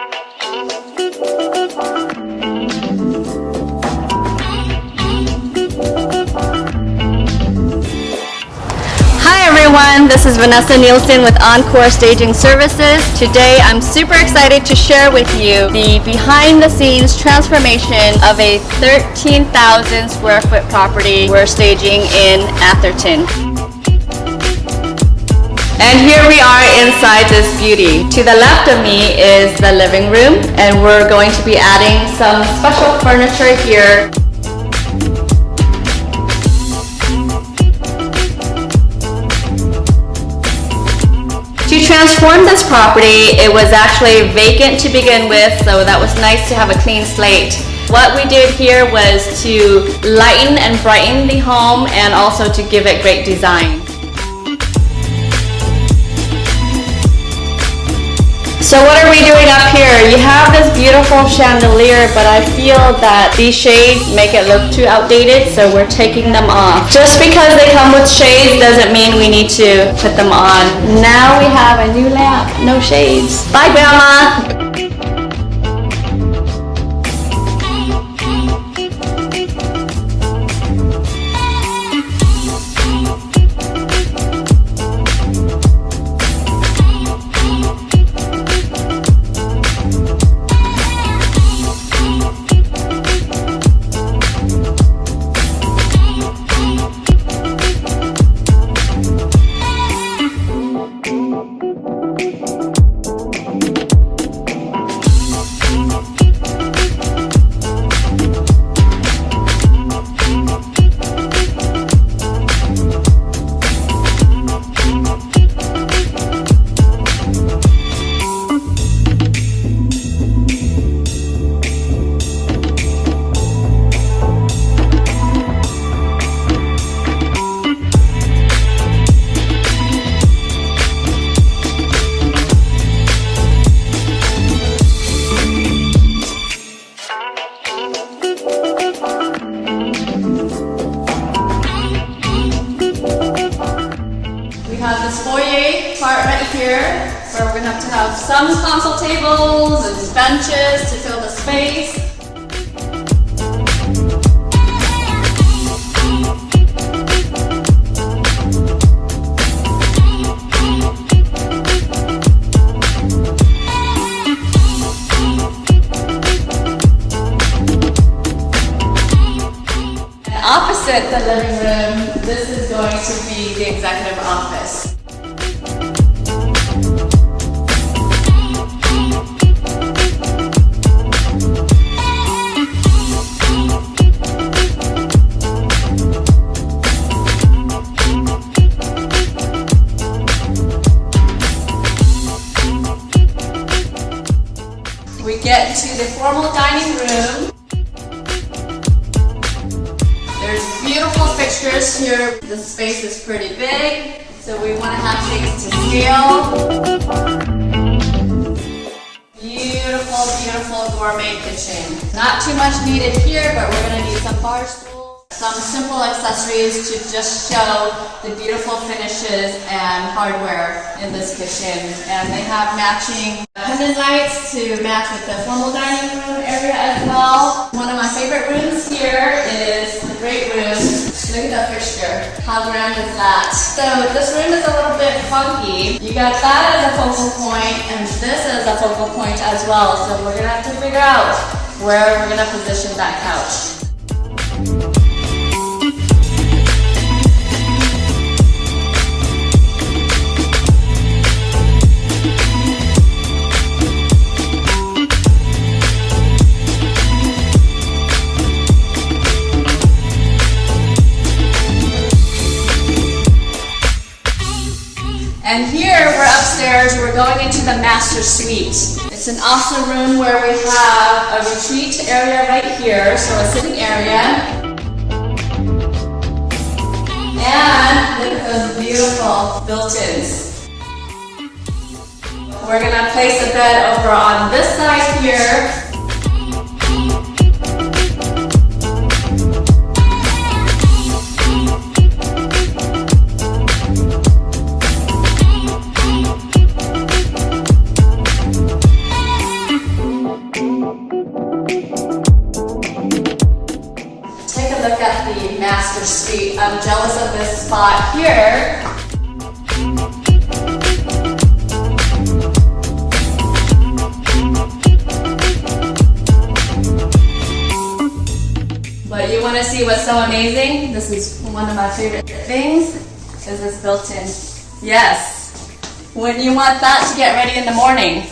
Hi everyone, this is Vanessa Nielsen with Encore Staging Services. Today I'm super excited to share with you the behind-the-scenes transformation of a 13,000 square foot property we're staging in Atherton. And here we are inside this beauty. To the left of me is the living room, and we're going to be adding some special furniture here. To transform this property, it was actually vacant to begin with, so that was nice to have a clean slate. What we did here was to lighten and brighten the home and also to give it great design. So what are we doing up here? You have this beautiful chandelier, but I feel that these shades make it look too outdated, so we're taking them off. Just because they come with shades doesn't mean we need to put them on. Now we have a new lamp, no shades. Bye, Grandma! We have this foyer part right here where we're going to have some console tables and benches to fill the space. Opposite the living room, this is going to be the executive office. We get to the formal dining room. There's beautiful fixtures here. The space is pretty big, so we want to have things to scale. Beautiful, beautiful gourmet kitchen. Not too much needed here, but we're going to need some bar stools, some simple accessories to just show the beautiful finishes and hardware in this kitchen. And they have matching pendant lights to match with the formal dining room area as well. One of my favorite rooms here is the great room. Look at that fixture. How grand is that? So this room is a little bit funky. You got that as a focal point, and this is a focal point as well. So we're gonna have to figure out where we're gonna position that couch. And here we're upstairs, we're going into the master suite. It's an awesome room where we have a retreat area right here, so a sitting area. And look at those beautiful built-ins. We're gonna place a bed over on this side here. are sweet. I'm jealous of this spot here. But you want to see what's so amazing? This is one of my favorite things, is this built-in. Yes, when you want that to get ready in the morning.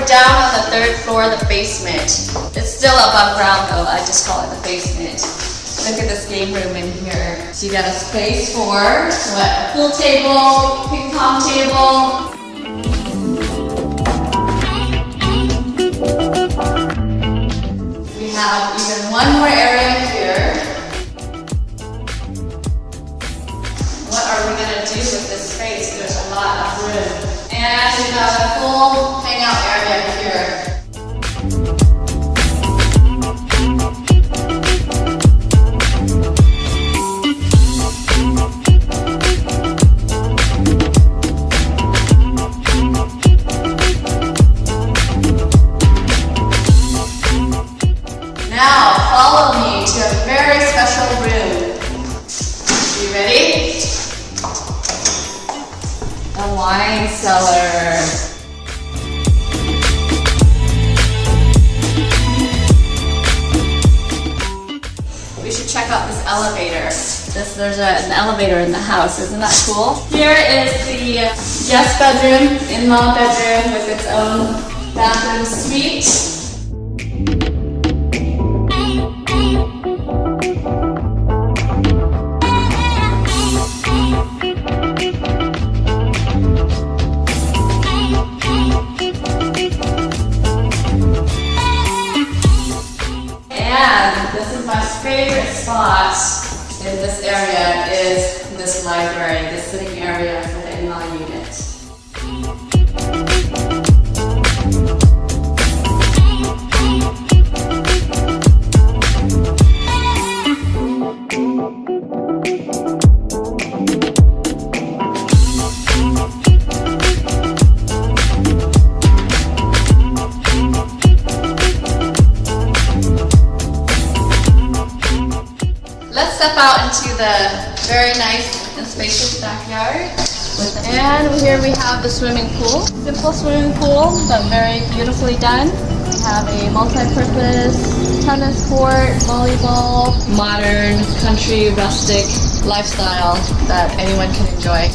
Down on the 3rd floor, the basement. It's still above ground though, I just call it the basement. Look at this game room in here. So you got a space for what? A pool table, ping pong table. We have even one more area here. What are we gonna do with this space? There's a lot of room. And we have a full hangout area here. Now, follow me to a very special room. You ready? The wine cellar. We should check out this elevator. There's an elevator in the house. Isn't that cool? Here is the guest bedroom, in-law bedroom with its own bathroom suite. And this is my favorite spot in this area is this library, this sitting area for the in-law unit. Let's step out into the very nice and spacious backyard. And here we have the swimming pool. Simple swimming pool, but very beautifully done. We have a multi-purpose tennis court, volleyball, modern, country, rustic lifestyle that anyone can enjoy.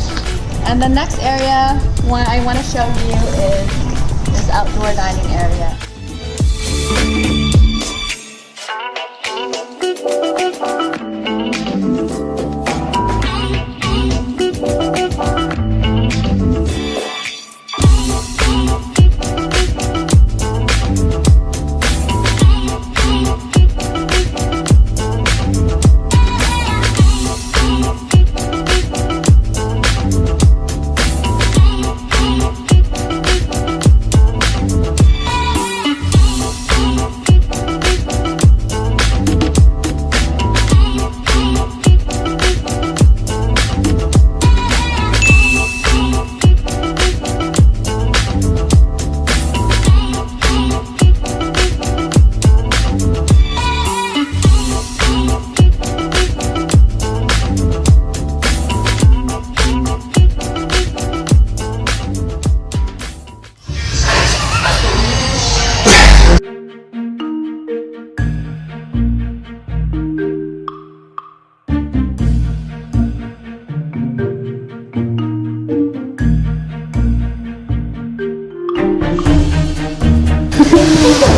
And the next area I want to show you is this outdoor dining area.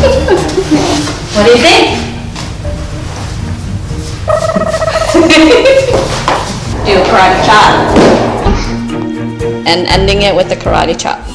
What do you think? Do a karate chop. And ending it with the karate chop.